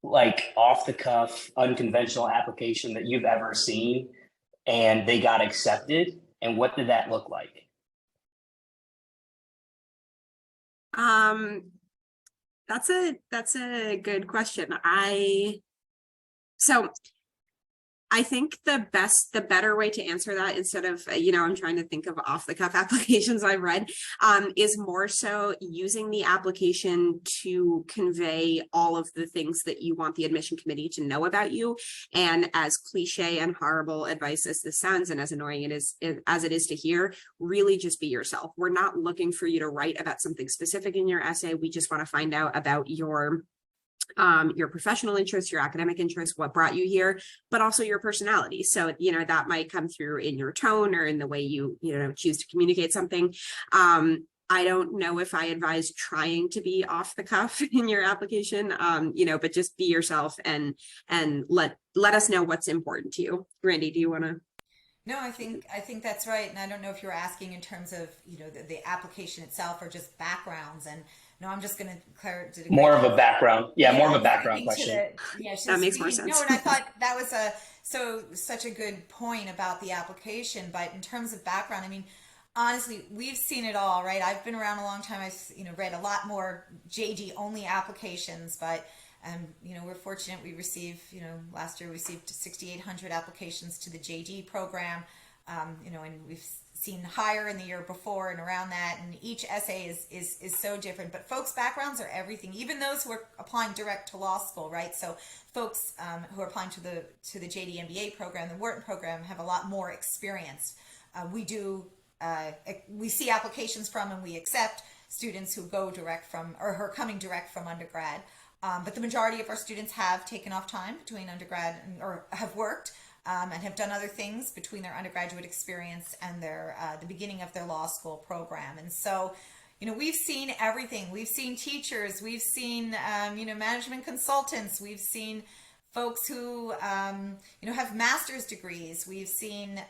like off the cuff, unconventional application that you've ever seen and they got accepted, and what did that look like? That's a good question. I think the better way to answer that, instead of, I'm trying to think of off the cuff applications I've read, is more so using the application to convey all of the things that you want the admission committee to know about you. And as cliche and horrible advice as this sounds, and as annoying as it is to hear, really just be yourself. We're not looking for you to write about something specific in your essay. We just want to find out about your professional interests, your academic interests, what brought you here, but also your personality. So, that might come through in your tone or in the way you choose to communicate something. I don't know if I advise trying to be off the cuff in your application, but just be yourself and let us know what's important to you. Randy, do you want to? No, I think that's right. And I don't know if you were asking in terms of, the application itself or just backgrounds. And no, I'm just going to declare more of a background. Yeah, more of a background question. That makes more sense. No, and I thought that was such a good point about the application. But in terms of background, I mean, honestly, we've seen it all, right? I've been around a long time. I've read a lot more JD only applications, but we're fortunate. We received, last year we received 6,800 applications to the JD program, and we've seen higher in the year before and around that. And each essay is so different, but folks' backgrounds are everything, even those who are applying direct to law school, right? So folks who are applying to the JD MBA program, the Wharton program, have a lot more experience. We see applications from and we accept students who go direct from, or who are coming direct from undergrad. But the majority of our students have taken off time between undergrad or have worked and have done other things between their undergraduate experience and their the beginning of their law school program. And so, we've seen everything. We've seen teachers, we've seen, management consultants, we've seen folks who, have master's degrees. We've seen,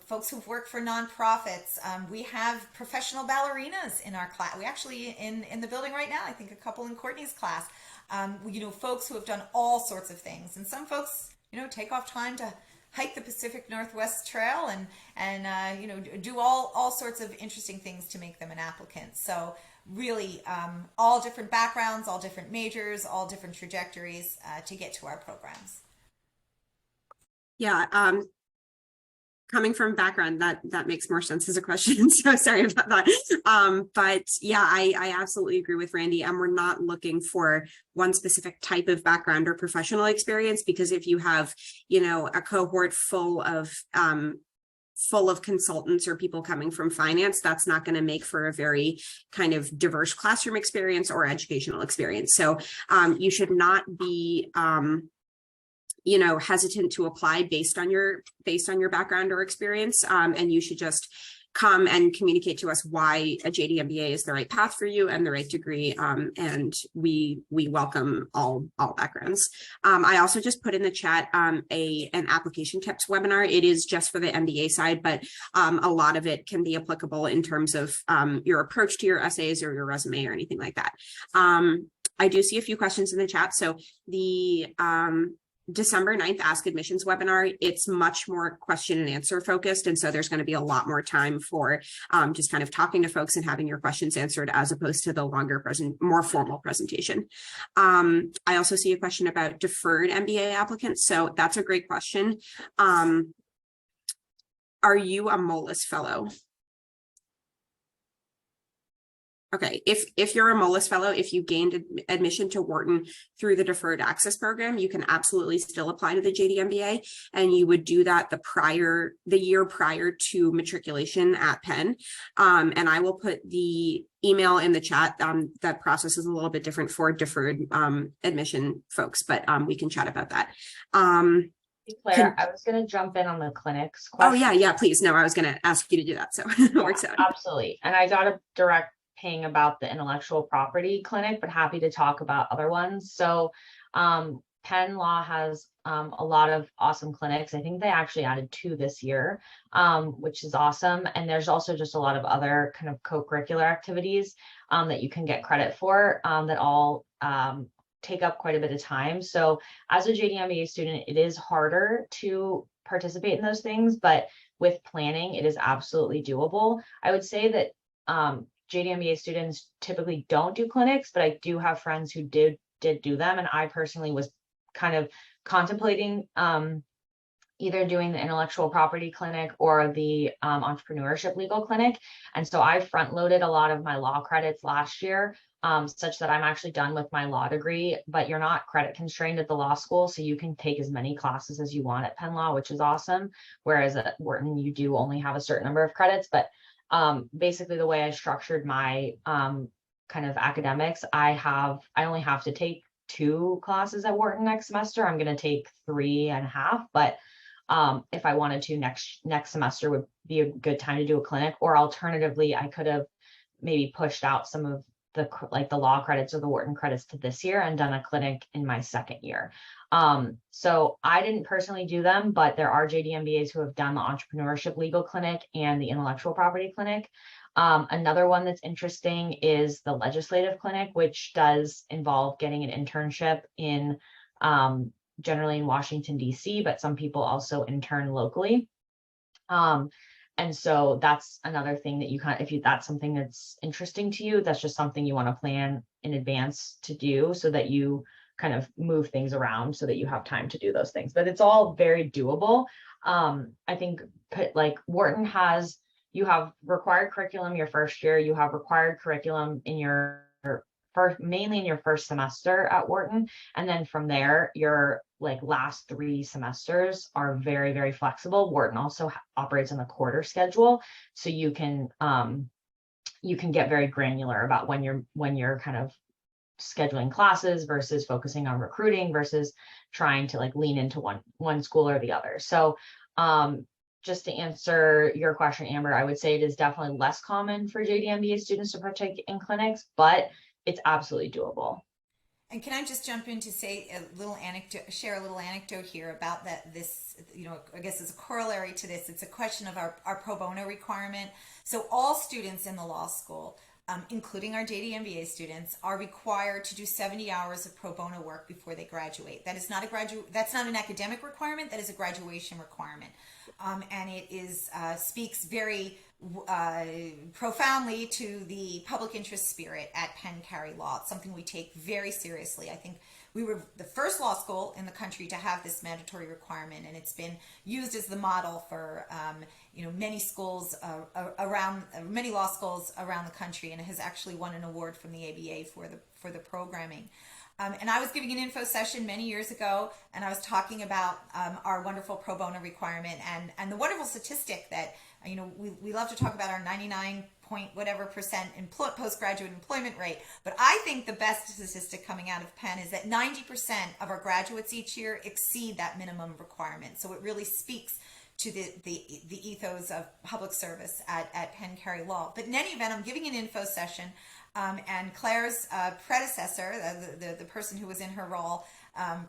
folks who've worked for nonprofits. We have professional ballerinas in our class. We actually, in the building right now, I think a couple in Courtney's class, folks who have done all sorts of things. And some folks, take off time to hike the Pacific Northwest Trail and do all sorts of interesting things to make them an applicant. So really, all different backgrounds, all different majors, all different trajectories to get to our programs. Yeah. Coming from background, that makes more sense as a question. So sorry about that. But yeah, I absolutely agree with Randy. And we're not looking for one specific type of background or professional experience, because if you have, a cohort full of consultants or people coming from finance, that's not going to make for a very kind of diverse classroom experience or educational experience. So you should not be hesitant to apply based on your background or experience. And you should just come and communicate to us why a JD MBA is the right path for you and the right degree. And we welcome all backgrounds. I also just put in the chat an application tips webinar. It is just for the MBA side, but a lot of it can be applicable in terms of your approach to your essays or your resume or anything like that. I do see a few questions in the chat. So the December 9th Ask Admissions webinar, it's much more question and answer focused. And so there's going to be a lot more time for just kind of talking to folks and having your questions answered as opposed to the longer more formal presentation. I also see a question about deferred MBA applicants. So that's a great question. Are you a MOLIS fellow? Okay, if you're a MOLIS fellow, if you gained admission to Wharton through the Deferred Access Program, you can absolutely still apply to the JD MBA, and you would do that the year prior to matriculation at Penn. And I will put the email in the chat. That process is a little bit different for deferred admission folks, but we can chat about that. Claire, I was going to jump in on the clinics question. Oh yeah, please. No, I was going to ask you to do that, so it works out. Absolutely, and I got a direct ping about the intellectual property clinic, but happy to talk about other ones. So Penn Law has a lot of awesome clinics. I think they actually added 2 this year, which is awesome. And there's also just a lot of other kind of co-curricular activities that you can get credit for that all take up quite a bit of time. So as a JD MBA student, it is harder to participate in those things, but with planning, it is absolutely doable. I would say that JD MBA students typically don't do clinics, but I do have friends who did do them. And I personally was kind of contemplating either doing the intellectual property clinic or the entrepreneurship legal clinic. And so I front loaded a lot of my law credits last year, such that I'm actually done with my law degree, but you're not credit constrained at the law school. So you can take as many classes as you want at Penn Law, which is awesome. Whereas at Wharton, you do only have a certain number of credits, but basically the way I structured my kind of academics, I only have to take 2 classes at Wharton next semester. I'm going to take 3.5, but if I wanted to, next semester would be a good time to do a clinic, or alternatively, I could have maybe pushed out some of the law credits or the Wharton credits to this year and done a clinic in my second year. So I didn't personally do them, but there are JD MBAs who have done the entrepreneurship legal clinic and the intellectual property clinic. Another one that's interesting is the legislative clinic, which does involve getting an internship in generally in Washington, D.C., but some people also intern locally. And so that's another thing that you if that's something that's interesting to you, that's just something you want to plan in advance to do so that you kind of move things around so that you have time to do those things. But it's all very doable. I think like Wharton you have required curriculum your first year, you have required curriculum in mainly in your first semester at Wharton. And then from there, your last 3 semesters are very, very flexible. Wharton also operates on a quarter schedule. So you can get very granular about when you're kind of scheduling classes versus focusing on recruiting versus trying to lean into one school or the other. So just to answer your question, Amber, I would say it is definitely less common for JD MBA students to partake in clinics, but it's absolutely doable. And can I just jump in to say share a little anecdote here about this, I guess as a corollary to this, it's a question of our pro bono requirement. So all students in the law school, including our JD MBA students, are required to do 70 hours of pro bono work before they graduate. That is not that's not an academic requirement, that is a graduation requirement. And it speaks very profoundly to the public interest spirit at Penn Carey Law. It's something we take very seriously. I think we were the first law school in the country to have this mandatory requirement, and it's been used as the model for many schools many law schools around the country, and it has actually won an award from the ABA for the programming. And I was giving an info session many years ago, and I was talking about our wonderful pro bono requirement and the wonderful statistic that we love to talk about our 99% postgraduate employment rate, but I think the best statistic coming out of Penn is that 90% of our graduates each year exceed that minimum requirement. So it really speaks to the ethos of public service at Penn Carey Law. But in any event, I'm giving an info session, and Claire's predecessor, the person who was in her role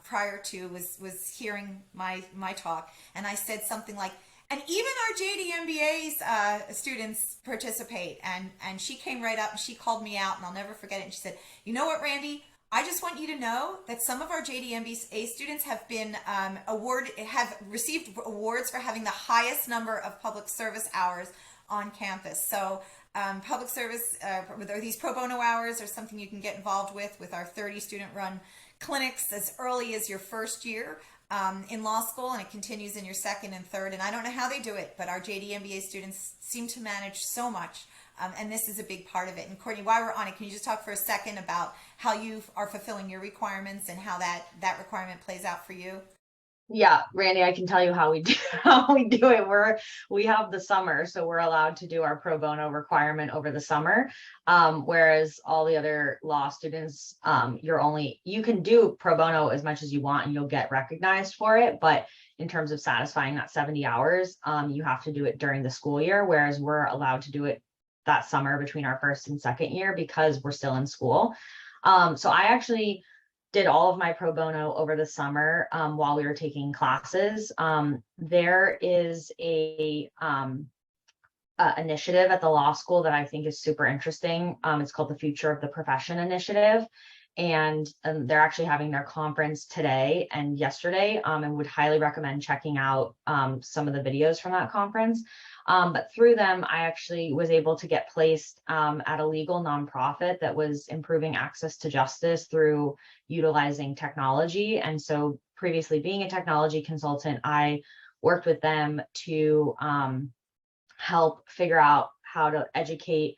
prior to, was hearing my talk, and I said something like, and even our JD MBA's students participate. And she came right up and she called me out, and I'll never forget it. And she said, "You know what, Randy? I just want you to know that some of our JD MBA students have been have received awards for having the highest number of public service hours on campus. So public service, or these pro bono hours, are something you can get involved with our 30 student run clinics as early as your first year in law school, and it continues in your second and third. And I don't know how they do it, but our JD MBA students seem to manage so much. And this is a big part of it. And Courtney, while we're on it, can you just talk for a second about how you are fulfilling your requirements and how that requirement plays out for you? Yeah, Randy, I can tell you how we do it. We have the summer, so we're allowed to do our pro bono requirement over the summer. Whereas all the other law students, you can do pro bono as much as you want and you'll get recognized for it. But in terms of satisfying that 70 hours, you have to do it during the school year, whereas we're allowed to do it that summer between our first and second year because we're still in school. So I actually did all of my pro bono over the summer while we were taking classes. There is a initiative at the law school that I think is super interesting. It's called the Future of the Profession Initiative. And they're actually having their conference today and yesterday, and would highly recommend checking out some of the videos from that conference. But through them, I actually was able to get placed at a legal nonprofit that was improving access to justice through utilizing technology. And so previously being a technology consultant, I worked with them to help figure out how to educate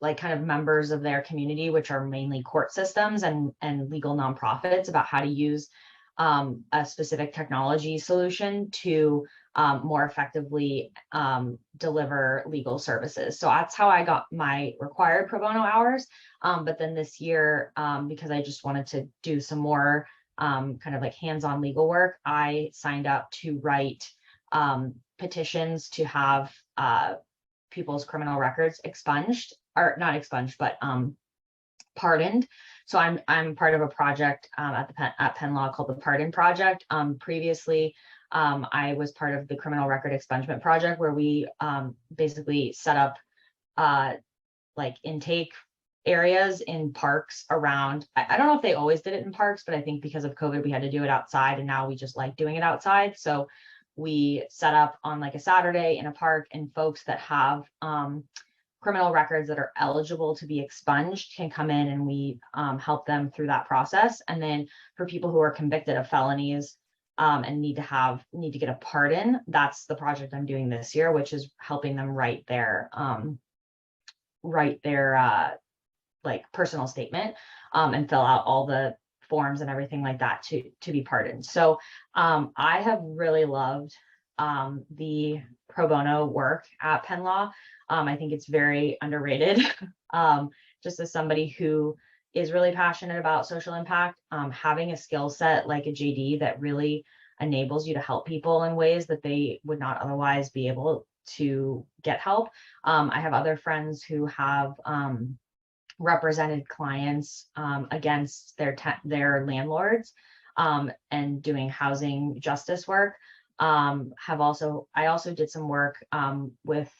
like kind of members of their community, which are mainly court systems and legal nonprofits, about how to use a specific technology solution to more effectively deliver legal services. So that's how I got my required pro bono hours. But then this year, because I just wanted to do some more kind of like hands-on legal work, I signed up to write petitions to have people's criminal records expunged, or not expunged, but pardoned. So I'm part of a project at Penn Law called the Pardon Project. Previously, I was part of the Criminal Record Expungement Project, where we basically set up like intake areas in parks around. I don't know if they always did it in parks, but I think because of COVID, we had to do it outside, and now we just like doing it outside. So we set up on like a Saturday in a park, and folks that have criminal records that are eligible to be expunged can come in, and we help them through that process. And then for people who are convicted of felonies and need to get a pardon, that's the project I'm doing this year, which is helping them write their like personal statement and fill out all the forms and everything like that to be pardoned. So I have really loved the pro bono work at Penn Law. I think it's very underrated. Just as somebody who is really passionate about social impact, having a skill set like a JD that really enables you to help people in ways that they would not otherwise be able to get help. I have other friends who have represented clients against their landlords and doing housing justice work. I also did some work with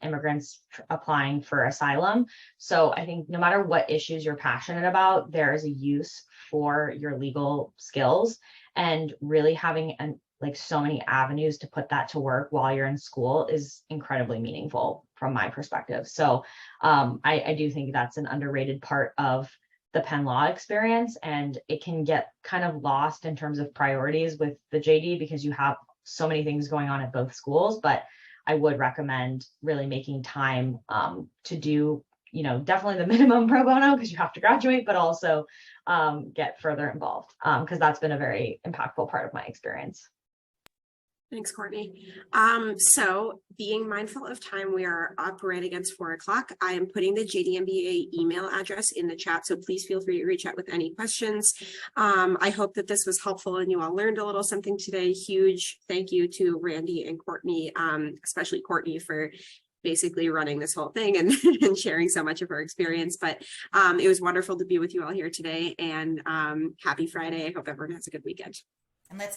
immigrants applying for asylum. So I think no matter what issues you're passionate about, there is a use for your legal skills, and really having like so many avenues to put that to work while you're in school is incredibly meaningful from my perspective. So I do think that's an underrated part of the Penn Law experience, and it can get kind of lost in terms of priorities with the JD because you have so many things going on at both schools. But I would recommend really making time to do, definitely the minimum pro bono because you have to graduate, but also get further involved because that's been a very impactful part of my experience. Thanks, Courtney. So being mindful of time, we are up right against 4 o'clock. I am putting the JD MBA email address in the chat, so please feel free to reach out with any questions. I hope that this was helpful and you all learned a little something today. Huge thank you to Randy and Courtney, especially Courtney for basically running this whole thing and sharing so much of her experience. But it was wonderful to be with you all here today, and happy Friday. I hope everyone has a good weekend.